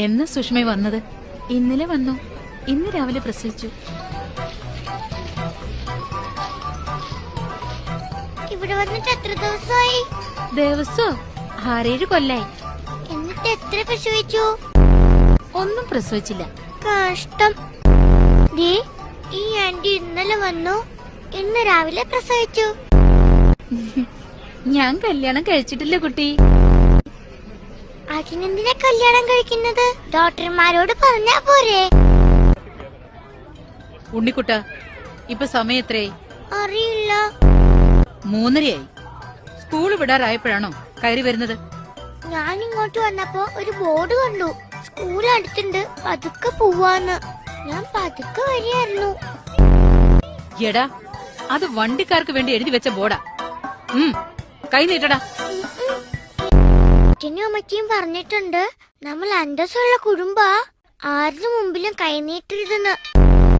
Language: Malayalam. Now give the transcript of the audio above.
എന്നാ സുഷ്മ വന്നത്? ഇന്നലെ വന്നു. ഇന്ന് രാവിലെ പ്രസവിച്ചു. ഇവിടെ വന്നിട്ട് എത്ര ദിവസമായി? ദിവസോ 6-7 കൊല്ലായി. എന്നിട്ട് എത്ര പ്രസവിച്ചു? ഒന്നും പ്രസവിച്ചില്ല. കഷ്ടം. ഈ ആന്റി ഇന്നലെ വന്നു, ഇന്ന് രാവിലെ പ്രസവിച്ചു. ഞാൻ കല്യാണം കഴിച്ചിട്ടില്ല കുട്ടി. അതിനെന്തിനാ കല്യാണം കഴിക്കുന്നത്? ഡോക്ടർമാരോട് പറഞ്ഞാ പോരെ? ഉണ്ണിക്കുട്ട, ഇപ്പൊ സമയം എത്രയായി? അറിയില്ല. 3:30 സ്കൂൾ വിടാറായപ്പോഴാണോ കയറി വരുന്നത്? ഞാൻ ഇങ്ങോട്ട് വന്നപ്പോ ഒരു ബോർഡ് കണ്ടു, സ്കൂൾ അടുത്തുണ്ട്, പതുക്കെ പോവാന്ന്. ഞാൻ പതുക്കെ വരികയായിരുന്നു. എടാ, അത് വണ്ടിക്കാർക്ക് വേണ്ടി എഴുതി വെച്ച ബോർഡാ. കൈ നീട്ടടാ. അച്ഛനും അമ്മച്ചിയും പറഞ്ഞിട്ടുണ്ട്, നമ്മൾ അന്തസ്സുള്ള കുടുംബ, ആരുടെ മുമ്പിലും കൈനീട്ടരുതെന്ന്.